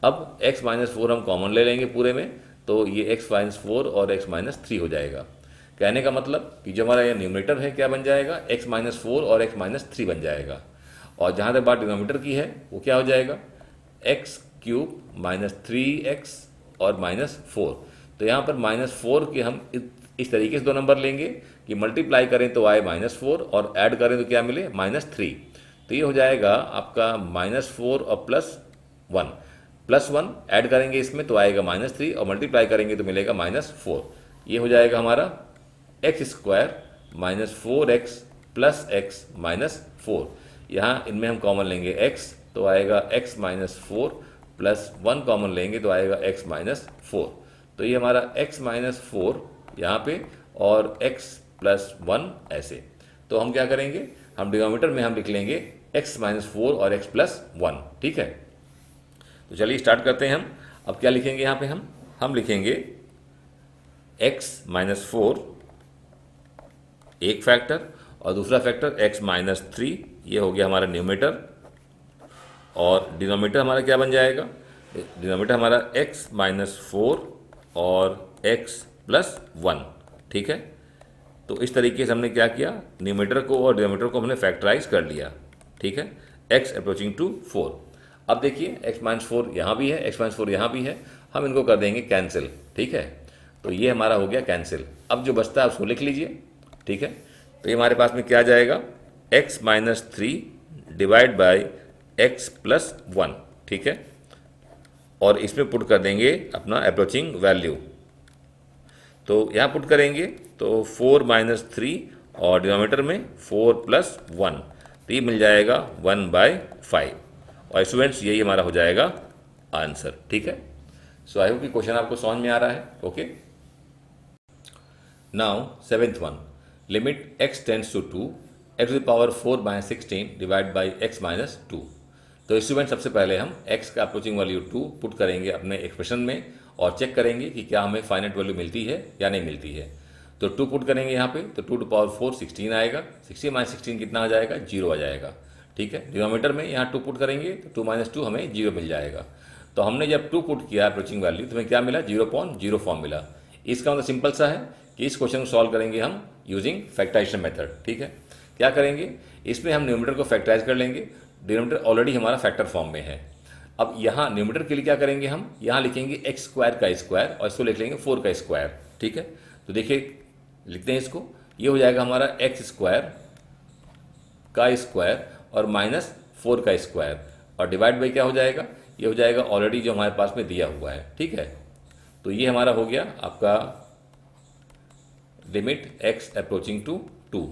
अब x -4 हम कॉमन ले लेंगे पूरे में, तो ये x -4 और x -3 हो जाएगा। कहने का मतलब कि जो हमारा ये न्यूमरेटर है क्या बन जाएगा, x -4 और x -3 बन जाएगा, और जहाँ तक बात डिनोमिनेटर की है वो क्या हो जाएगा, x³ -3x और -4। तो यहाँ पर -4 के हम इस तरीके से दो नंबर लेंगे कि मल्टीप्लाई करें तो आए -4 और ऐड करें तो क्या मिले -3। तो ये हो जाएगा आपका -4 और +1 ऐड करेंगे इसमें तो आएगा -3 और मल्टीप्लाई करेंगे तो मिलेगा -4। ये हो जाएगा हमारा x² -4x + x -4। यहाँ इनमें हम कॉमन लेंगे x, तो आएगा x minus four plus 1 common लेंगे तो आएगा x माइनस फोर। तो ये हमारा x माइनस फोर यहाँ पे और x प्लस 1 ऐसे। तो हम क्या करेंगे, हम डिनोमिनेटर में हम लिख लेंगे x माइनस फोर और x प्लस 1। ठीक है, तो चलिए स्टार्ट करते हैं हम। अब क्या लिखेंगे यहाँ पे हम लिखेंगे x माइनस फोर एक फैक्टर और दूसरा फैक्टर x माइनस थ्री, ये हो गया हमारा न्यूमरेटर। और डिनोमिनेटर हमारा क्या बन जाएगा, डिनोमिनेटर हमारा x माइनस फोर और x प्लस 1। ठीक है, तो इस तरीके से हमने क्या किया, न्यूमरेटर को और डिनोमिनेटर को हमने फैक्टराइज कर लिया। ठीक है, x अप्रोचिंग टू 4। अब देखिए x माइनस फोर यहाँ भी है, x माइनस फोर यहाँ भी है, हम इनको कर देंगे कैंसिल। ठीक है, तो ये हमारा हो गया कैंसिल। अब जो बचता है उसको लिख लीजिए। ठीक है, तो ये हमारे पास में क्या जाएगा, x minus three divide by x plus 1। ठीक है, और इसमें पुट कर देंगे अपना अप्रोचिंग वैल्यू। तो यहाँ पुट करेंगे तो 4 माइनस थ्री और डिनोमिनेटर में 4 प्लस 1, तो ये मिल जाएगा 1/5। और स्टूडेंट्स यही हमारा हो जाएगा आंसर। ठीक है, सो आई होप कि क्वेश्चन आपको समझ में आ रहा है। Okay, now seventh one, limit x tends to 2 x to the power 4/16 divide by x minus 2। तो स्टूडेंट सबसे पहले हम x का अप्रोचिंग वैल्यू 2 पुट करेंगे अपने एक्सप्रेशन में और चेक करेंगे कि क्या हमें फाइनाइट वैल्यू मिलती है या नहीं मिलती है। तो 2 पुट करेंगे यहाँ पे, तो 2 टू पावर 4 16 आएगा, 16 माइनस 16 कितना आ जाएगा, 0 आ जाएगा। ठीक है, डिनोमिनेटर में यहाँ 2 पुट करेंगे तो 2 माइनस 2 हमें 0 मिल जाएगा। तो हमने जब 2 पुट किया अप्रोचिंग वैल्यू तो हमें क्या मिला, 0.0 फॉर्म मिला। इसका मतलब सिंपल सा है कि इस क्वेश्चन को सॉल्व करेंगे हम यूजिंग फैक्टराइजेशन मेथड। ठीक है, क्या करेंगे, इसमें हम न्यूमरेटर को फैक्टराइज कर लेंगे, डिनोमिनेटर ऑलरेडी हमारा फैक्टर फॉर्म में है। अब यहाँ न्यूमरेटर के लिए क्या करेंगे, हम यहाँ लिखेंगे x स्क्वायर का स्क्वायर और इसको लिख लेंगे 4 का स्क्वायर। ठीक है, तो देखिए लिखते हैं इसको, ये हो जाएगा हमारा x स्क्वायर का स्क्वायर और माइनस 4 का स्क्वायर और डिवाइड बाई क्या हो जाएगा, ये हो जाएगा ऑलरेडी जो हमारे पास में दिया हुआ है। ठीक है, तो ये हमारा हो गया आपका लिमिट x अप्रोचिंग टू 2।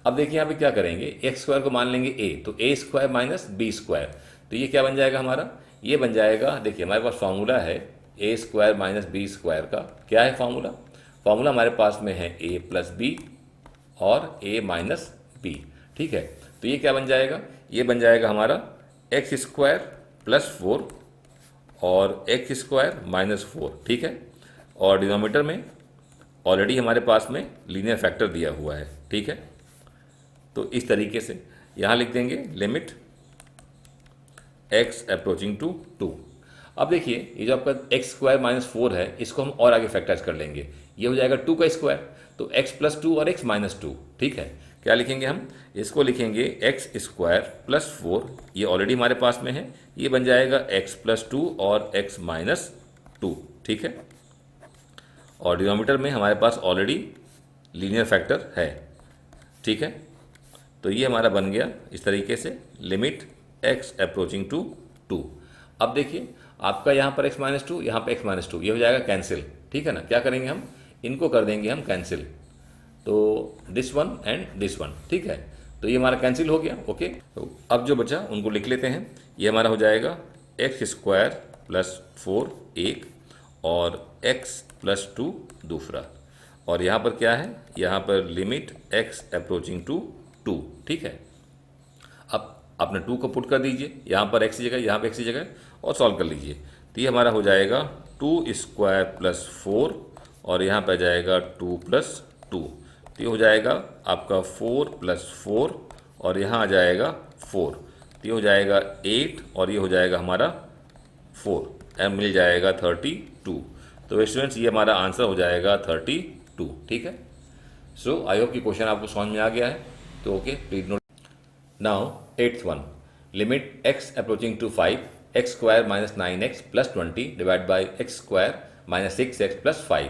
अब देखिए यहाँ पे क्या करेंगे, x स्क्वायर को मान लेंगे a, तो a square minus b square, तो ये क्या बन जाएगा हमारा, ये बन जाएगा, देखिए हमारे पास फार्मूला है a square minus B square का। क्या है फार्मूला, फार्मूला हमारे पास में है a प्लस बी और a माइनस बी। ठीक है, तो ये क्या बन जाएगा, ये बन जाएगा हमारा x स्क्वायर प्लस 4 और x स्क्वायर माइनस 4। ठीक है, और डिनोमिनेटर में ऑलरेडी हमारे पास में लीनियर फैक्टर दिया हुआ है। ठीक है, तो इस तरीके से यहाँ लिख देंगे लिमिट x अप्रोचिंग टू 2। अब देखिए ये जो आपका x स्क्वायर माइनस 4 है, इसको हम और आगे फैक्टराइज कर लेंगे, ये हो जाएगा 2 का स्क्वायर, तो x प्लस 2 और x माइनस 2। ठीक है, क्या लिखेंगे हम, इसको लिखेंगे x स्क्वायर प्लस 4, ये ऑलरेडी हमारे पास में है, ये बन जाएगा x प्लस 2 और x माइनस 2। ठीक है, और डिनोमिनेटर में हमारे पास ऑलरेडी लीनियर फैक्टर है। ठीक है, तो ये हमारा बन गया इस तरीके से लिमिट x अप्रोचिंग टू 2। अब देखिए आपका यहाँ पर x माइनस 2, यहाँ पर x माइनस 2, ये हो जाएगा कैंसिल। ठीक है ना, क्या करेंगे हम, इनको कर देंगे हम कैंसिल, तो this one and this one. ठीक है, तो ये हमारा कैंसिल हो गया। ओके, तो अब जो बचा उनको लिख लेते हैं, ये हमारा हो जाएगा x स्क्वायर प्लस 4 एक और x प्लस 2 दूसरा, और यहाँ पर क्या है, यहाँ पर लिमिट x अप्रोचिंग टू 2। ठीक है, अब आपने 2 को पुट कर दीजिए यहाँ पर x की जगह, यहाँ पर x की जगह और सॉल्व कर लीजिए। तो ये हमारा हो जाएगा 2 स्क्वायर प्लस 4 और यहाँ पर जाएगा 2 प्लस 2, तो ये हो जाएगा आपका 4 प्लस 4 और यहाँ आ जाएगा 4, तो ये हो जाएगा 8 और ये हो जाएगा हमारा 4 एम मिल जाएगा 32। तो स्टूडेंट्स ये हमारा आंसर हो जाएगा 32। ठीक है, सो आई होप कि क्वेश्चन आपको समझ में आ गया है। तो okay, please note. Now 8th one, limit x approaching to 5 x square minus 9x plus 20 divide by x square minus 6x plus 5।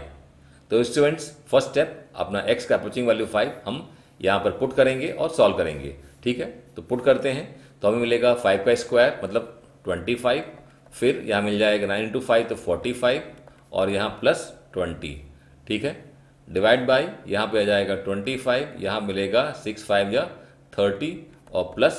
तो स्टूडेंट्स फर्स्ट स्टेप अपना x का अप्रोचिंग वैल्यू 5 हम यहाँ पर पुट करेंगे और सॉल्व करेंगे। ठीक है, तो पुट करते हैं तो हमें मिलेगा 5 का स्क्वायर मतलब 25, फिर यहाँ मिल जाएगा 9 इंटू 5 तो 45 और यहाँ प्लस 20। ठीक है, डिवाइड बाई यहाँ पे आ जाएगा 25, यहाँ मिलेगा 6 5 या 30 और प्लस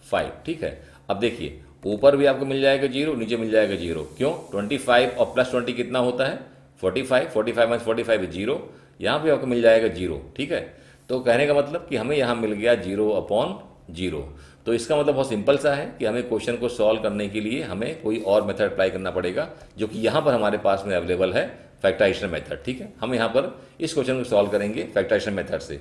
5। ठीक है, अब देखिए ऊपर भी आपको मिल जाएगा 0, नीचे मिल जाएगा 0। क्यों? 25 और प्लस 20 कितना होता है? 45। 45 माइनस 45 है 0। यहाँ पे आपको मिल जाएगा 0। ठीक है, तो कहने का मतलब कि हमें यहाँ मिल गया 0/0। तो इसका मतलब बहुत सिंपल सा है कि हमें क्वेश्चन को सॉल्व करने के लिए हमें कोई और मेथड अप्लाई करना पड़ेगा, जो कि यहाँ पर हमारे पास में अवेलेबल है, फैक्टराइजेशन मेथड। ठीक है, हम यहाँ पर इस क्वेश्चन को सॉल्व करेंगे फैक्टराइजेशन मेथड से।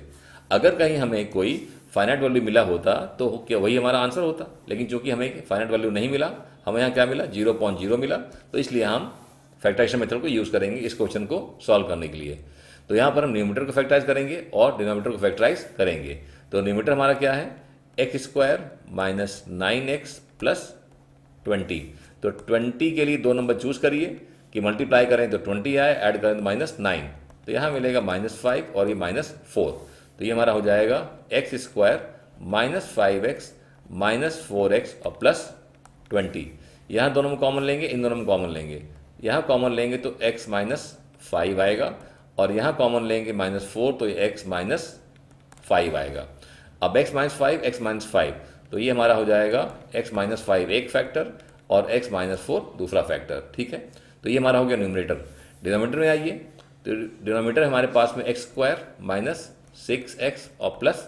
अगर कहीं हमें कोई फाइनाइट वैल्यू मिला होता तो क्या वही हमारा आंसर होता, लेकिन चूंकि हमें फाइनाइट वैल्यू नहीं मिला, हमें यहाँ क्या मिला? 0.0 मिला। तो इसलिए हम फैक्टराइजेशन मेथड को यूज़ करेंगे इस क्वेश्चन को सॉल्व करने के लिए। तो यहाँ पर हम न्यूमरेटर को फैक्टराइज करेंगे और डिनोमिनेटर को फैक्टराइज करेंगे। तो न्यूमरेटर हमारा क्या है? x² minus 9x plus 20। तो 20 के लिए दो नंबर चूज करिए कि मल्टीप्लाई करें तो 20 आए, ऐड करें तो -9। तो यहाँ मिलेगा -5 और ये -4। तो ये हमारा हो जाएगा x² minus 5x minus 4x और प्लस 20। यहाँ दोनों में कॉमन लेंगे, इन दोनों में कॉमन लेंगे। यहाँ कॉमन लेंगे तो x माइनस 5 आएगा और यहाँ कॉमन लेंगे -4, तो ये x माइनस 5 आएगा। अब x माइनस 5, x माइनस 5, तो ये हमारा हो जाएगा x माइनस 5 एक फैक्टर और x माइनस 4 दूसरा फैक्टर। ठीक है, तो ये हमारा हो गया न्यूमरेटर। डिनोमिनेटर में आइए, तो डिनोमिनेटर हमारे पास में x² माइनस 6x और प्लस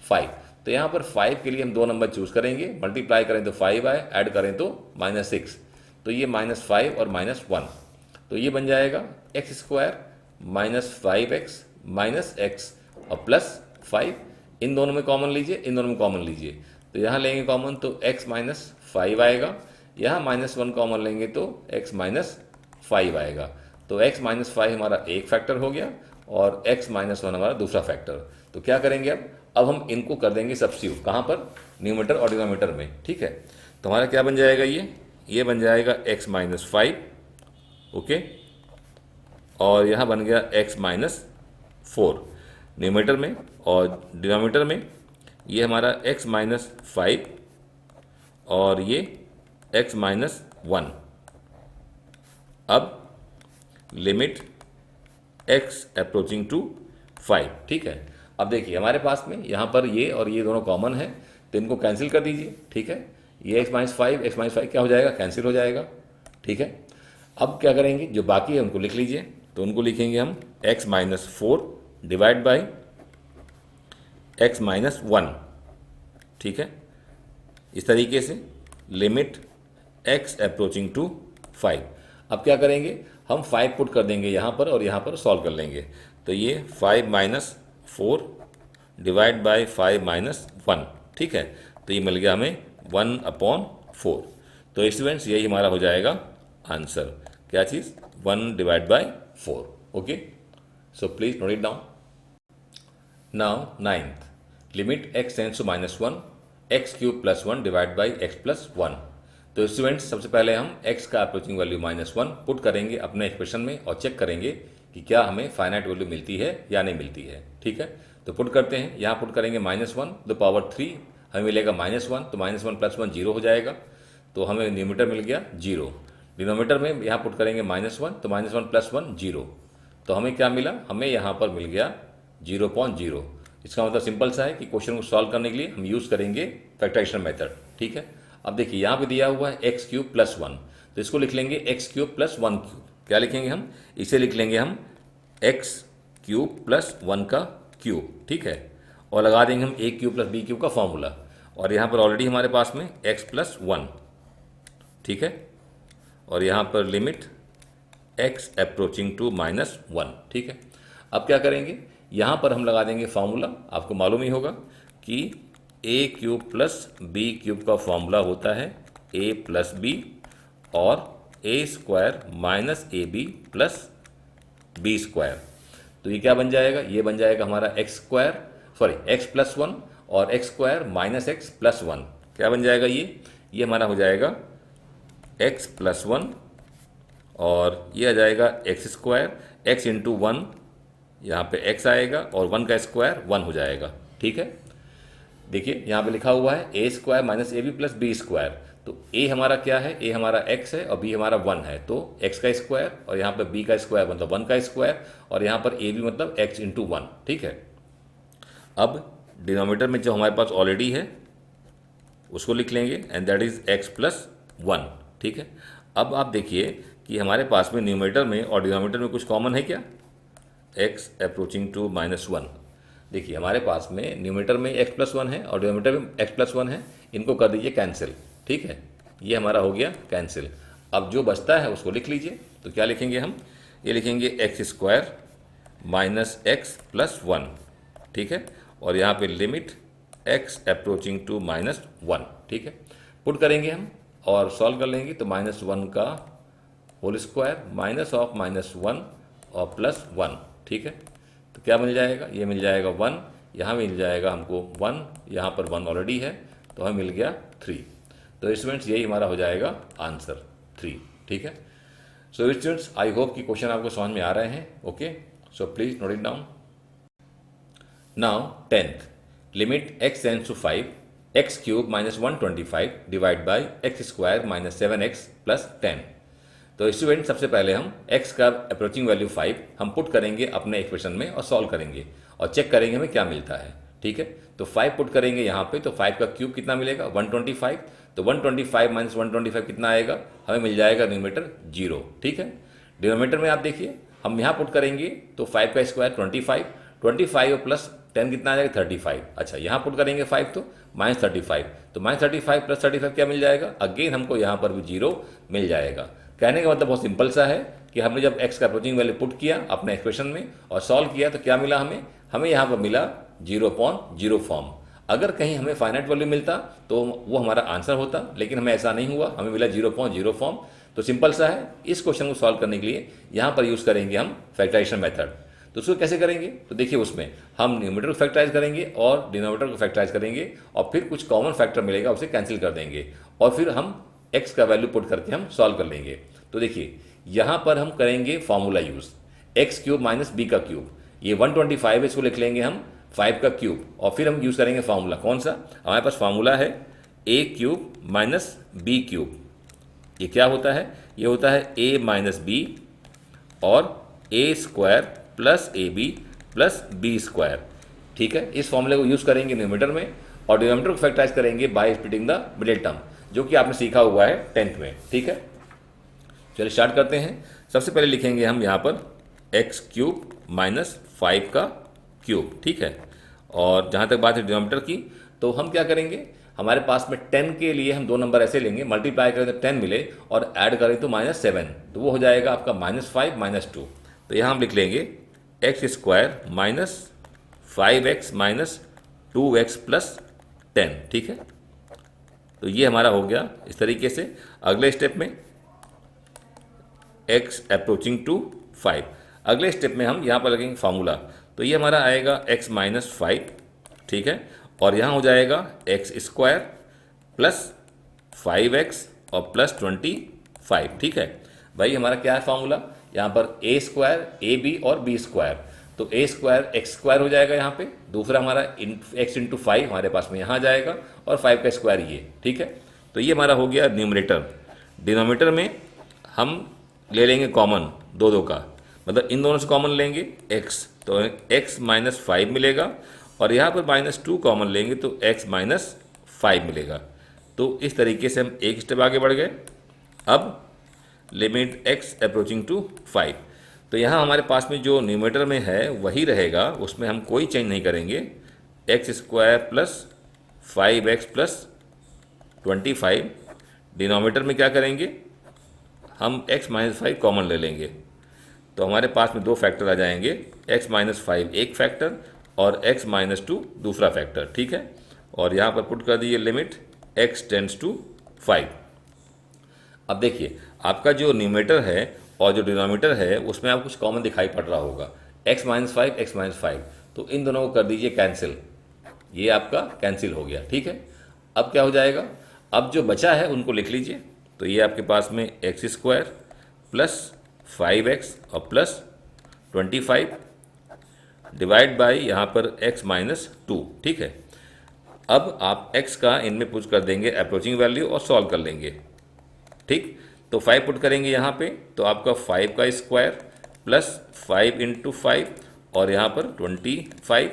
5। तो यहाँ पर 5 के लिए हम दो नंबर चूज करेंगे, मल्टीप्लाई करें तो 5 आए, ऐड करें तो -6। तो ये -5 और -1, तो ये बन जाएगा x² minus 5x minus x और प्लस 5। इन दोनों में कॉमन लीजिए, इन दोनों में कॉमन लीजिए। तो यहाँ लेंगे कॉमन तो x माइनस 5 आएगा, यहाँ -1 कॉमन लेंगे तो x माइनस 5 आएगा। तो x माइनस 5 हमारा एक फैक्टर हो गया और x माइनस 1 हमारा दूसरा फैक्टर। तो क्या करेंगे अब हम इनको कर देंगे सब्स्टिट्यूट, कहाँ पर? न्यूमरेटर और डिनोमिनेटर में। ठीक है, तो हमारा क्या बन जाएगा? ये बन जाएगा x माइनस 5, ओके, और यहाँ बन गया x माइनस 4 न्यूमरेटर में, और डिनोमिनेटर में ये हमारा x माइनस 5 और ये x माइनस 1। अब लिमिट x अप्रोचिंग टू 5। ठीक है, अब देखिए हमारे पास में यहाँ पर ये और ये दोनों कॉमन है, तो इनको कैंसिल कर दीजिए। ठीक है, ये x माइनस 5 क्या हो जाएगा? कैंसिल हो जाएगा। ठीक है, अब क्या करेंगे? जो बाकी है उनको लिख लीजिए। तो उनको लिखेंगे हम x minus 4 divide by x minus 1। ठीक है, इस तरीके से लिमिट x अप्रोचिंग टू 5। अब क्या करेंगे? हम 5 पुट कर देंगे यहाँ पर और यहाँ पर सॉल्व कर लेंगे। तो ये 5 माइनस 4 डिवाइड बाई 5 माइनस 1। ठीक है, तो ये मिल गया हमें 1/4। तो स्टूडेंट्स यही हमारा हो जाएगा आंसर। क्या चीज़? 1 divide by 4। Okay, so please note it down. Now 9th, limit x tends to -1 x³ + 1 divide by x + 1। तो स्टूडेंट्स सबसे पहले हम x का अप्रोचिंग वैल्यू -1 पुट करेंगे अपने एक्सप्रेशन में और चेक करेंगे कि क्या हमें फाइनाइट वैल्यू मिलती है या नहीं मिलती है। ठीक है, तो पुट करते हैं। यहाँ पुट करेंगे -1⁻³ हमें मिलेगा -1, तो -1 + 1 0 हो जाएगा। तो हमें न्यूमरेटर मिल गया 0। डिनोमिनेटर में यहाँ पुट करेंगे -1, तो -1 + 1 0। तो हमें क्या मिला? हमें यहाँ पर मिल गया 0.0। इसका मतलब सिंपल सा है कि क्वेश्चन को सॉल्व करने के लिए हम यूज़ करेंगे फैक्टराइजेशन मेथड। ठीक है, अब देखिए यहाँ पे दिया हुआ है x³ + 1, तो इसको लिख लेंगे x³ + 1³। क्या लिखेंगे हम? इसे लिख लेंगे हम x³ + 1 का क्यूब। ठीक है, और लगा देंगे हम a³ + b³ का फॉर्मूला, और यहाँ पर ऑलरेडी हमारे पास में x + 1। ठीक है, और यहाँ पर लिमिट x अप्रोचिंग टू -1। ठीक है, अब क्या करेंगे? यहाँ पर हम लगा देंगे फार्मूला। आपको मालूम ही होगा कि a³ + b³ का फॉर्मूला होता है a + b और a² - ab + b²। तो ये क्या बन जाएगा? ये बन जाएगा हमारा x + 1 और x² - x + 1। क्या बन जाएगा? ये हमारा हो जाएगा x + 1 और ये आ जाएगा x², x × 1, यहाँ पे x आएगा और 1 का स्क्वायर 1 हो जाएगा। ठीक है, देखिए यहाँ पे लिखा हुआ है a² - ab + b²। तो a हमारा क्या है? a हमारा x है और b हमारा 1 है, तो x का स्क्वायर और यहाँ पर b का स्क्वायर मतलब 1 का स्क्वायर, और यहाँ पर ab मतलब x × 1। ठीक है, अब डिनोमिनेटर में जो हमारे पास ऑलरेडी है उसको लिख लेंगे, एंड दैट इज x + 1, ठीक है। अब आप देखिए कि हमारे पास में न्यूमरेटर में और डिनोमिनेटर में कुछ कॉमन है क्या? x approaching to -1। देखिए हमारे पास में न्यूमरेटर में x प्लस 1 है और डिनोमिनेटर में x प्लस 1 है, इनको कर दीजिए कैंसिल, ठीक है। ये हमारा हो गया कैंसिल। अब जो बचता है उसको लिख लीजिए। तो क्या लिखेंगे हम? ये लिखेंगे x square minus x plus 1, ठीक है। और यहाँ पे लिमिट x अप्रोचिंग टू -1, ठीक है। पुट करेंगे हम और सॉल्व कर लेंगे तो -1 का होल स्क्वायर माइनस ऑफ -1 और प्लस 1, ठीक है। तो क्या मिल जाएगा? ये मिल जाएगा 1, यहाँ मिल जाएगा हमको 1, यहाँ पर 1 ऑलरेडी है तो हमें मिल गया 3। तो स्टूडेंट्स यही हमारा हो जाएगा आंसर 3, ठीक है। सो स्टूडेंट्स आई होप कि क्वेश्चन आपको समझ में आ रहे हैं। Okay, so please note it down. Now 10th, limit x tends to 5 x cube minus 125 divide by x square minus 7x plus 10। तो स्टूडेंट सबसे पहले हम x का अप्रोचिंग वैल्यू 5 हम पुट करेंगे अपने एक्सप्रेशन में और सॉल्व करेंगे और चेक करेंगे हमें क्या मिलता है, ठीक है। तो 5 पुट करेंगे यहाँ पे, तो 5 का क्यूब कितना मिलेगा? 125। तो 125 माइनस 125 कितना आएगा? हमें मिल जाएगा न्यूमरेटर 0, ठीक है। डिनोमिनेटर में आप देखिए हम यहाँ पुट करेंगे तो 5 का स्क्वायर 25 और प्लस 10 कितना आ जाएगा? 35। अच्छा, यहाँ पुट करेंगे 5 तो -35, तो -35 प्लस 35 क्या मिल जाएगा? अगेन हमको यहाँ पर भी 0 मिल जाएगा। कहने का मतलब बहुत सिंपल सा है कि हमने जब x का अप्रोचिंग वैल्यू पुट किया अपने एक्सप्रेशन में और सॉल्व किया तो क्या मिला हमें यहाँ पर मिला 0.0 फॉर्म। अगर कहीं हमें फाइनाइट वैल्यू मिलता तो वो हमारा आंसर होता, लेकिन हमें ऐसा नहीं हुआ, हमें मिला 0.0 फॉर्म। तो सिंपल सा है, इस क्वेश्चन को सॉल्व करने के लिए यहाँ पर यूज़ करेंगे हम फैक्टराइजेशन मेथड। तो उसको कैसे करेंगे? तो देखिए उसमें हम न्यूमरेटर को फैक्टराइज करेंगे और डिनोमिनेटर को फैक्टराइज करेंगे और फिर कुछ कॉमन फैक्टर मिलेगा उसे कैंसिल कर देंगे और फिर हम x का वैल्यू पुट करके हम सॉल्व कर लेंगे। तो देखिए यहाँ पर हम करेंगे formula use, x cube minus B का क्यूब। ये 125 है, इसको लिख लेंगे हम 5 का क्यूब और फिर हम यूज़ करेंगे फार्मूला। कौन सा? हमारे पास फार्मूला है a cube minus B cube. ये क्या होता है? ये होता है a माइनस बी और a square plus A B plus B square, ठीक है। इस फॉर्मूले को यूज़ करेंगे न्यूमरेटर में और डिनोमिनेटर को फैक्टराइज करेंगे by splitting the middle term, जो कि आपने सीखा हुआ है 10th में, ठीक है। चलिए स्टार्ट करते हैं। सबसे पहले लिखेंगे हम यहाँ पर एक्स क्यूब माइनस 5 का क्यूब, ठीक है। और जहाँ तक बात है डिनोमिनेटर की, तो हम क्या करेंगे, हमारे पास में 10 के लिए हम दो नंबर ऐसे लेंगे, मल्टीप्लाई करें तो 10 मिले और ऐड करें तो -7, तो वो हो जाएगा आपका -5 -2। तो यहाँ हम लिख लेंगे x square minus 5x minus 2x plus 10, ठीक है। तो ये हमारा हो गया इस तरीके से। अगले स्टेप में x अप्रोचिंग टू 5, अगले स्टेप में हम यहाँ पर लगेंगे फार्मूला। तो ये हमारा आएगा x माइनस 5, ठीक है। और यहाँ हो जाएगा एक्स स्क्वायर प्लस 5x और प्लस 25, ठीक है। भाई हमारा क्या है फार्मूला? यहाँ पर a स्क्वायर ए बी और बी स्क्वायर, तो a स्क्वायर एक्स स्क्वायर हो जाएगा यहाँ पे, दूसरा हमारा x इंटू 5 हमारे पास में यहाँ जाएगा और 5 का स्क्वायर ये, ठीक है। तो ये हमारा हो गया न्यूमरेटर। डिनोमिनेटर में हम ले लेंगे कॉमन दो का, मतलब इन दोनों से कॉमन लेंगे x, तो x माइनस 5 मिलेगा और यहाँ पर -2 कॉमन लेंगे तो x माइनस 5 मिलेगा। तो इस तरीके से हम एक स्टेप आगे बढ़ गए। अब लिमिट x अप्रोचिंग टू 5, तो यहाँ हमारे पास में जो न्यूमरेटर में है वही रहेगा, उसमें हम कोई चेंज नहीं करेंगे। X square plus 5x plus 25, denominator में क्या करेंगे, हम x माइनस 5 कॉमन ले लेंगे, तो हमारे पास में दो फैक्टर आ जाएंगे, x माइनस 5 एक फैक्टर और x माइनस 2 दूसरा फैक्टर, ठीक है। और यहाँ पर पुट कर दीजिए लिमिट x टेंड्स टू 5। अब देखिए आपका जो न्यूमरेटर है और जो डिनोमिनेटर है उसमें आपको कुछ कॉमन दिखाई पड़ रहा होगा, x माइनस 5 x माइनस 5, तो इन दोनों को कर दीजिए कैंसिल, ये आपका कैंसिल हो गया, ठीक है। अब क्या हो जाएगा, अब जो बचा है उनको लिख लीजिए। तो ये आपके पास में एक्स स्क्वायर प्लस 5x और प्लस 25 डिवाइड बाई यहाँ पर x माइनस 2, ठीक है। अब आप x का इनमें पुट कर देंगे अप्रोचिंग वैल्यू और सॉल्व कर लेंगे, ठीक। तो 5 पुट करेंगे यहाँ पे, तो आपका 5 का स्क्वायर प्लस 5 इंटू 5 और यहाँ पर 25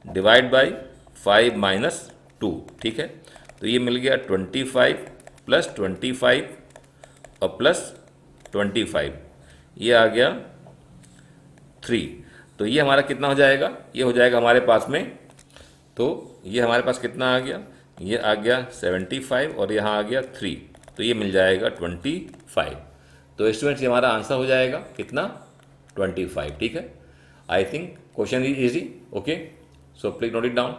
डिवाइड बाई 5 माइनस 2, ठीक है। तो ये मिल गया 25 प्लस 25 और प्लस 25, ये आ गया 3। तो ये हमारा कितना हो जाएगा, ये हो जाएगा हमारे पास में, तो ये हमारे पास कितना आ गया, ये आ गया 75 और यहाँ आ गया 3, तो ये मिल जाएगा 25। तो स्टूडेंट्स ये हमारा आंसर हो जाएगा कितना, 25। ठीक है, I think question is easy. Okay, so please note it down.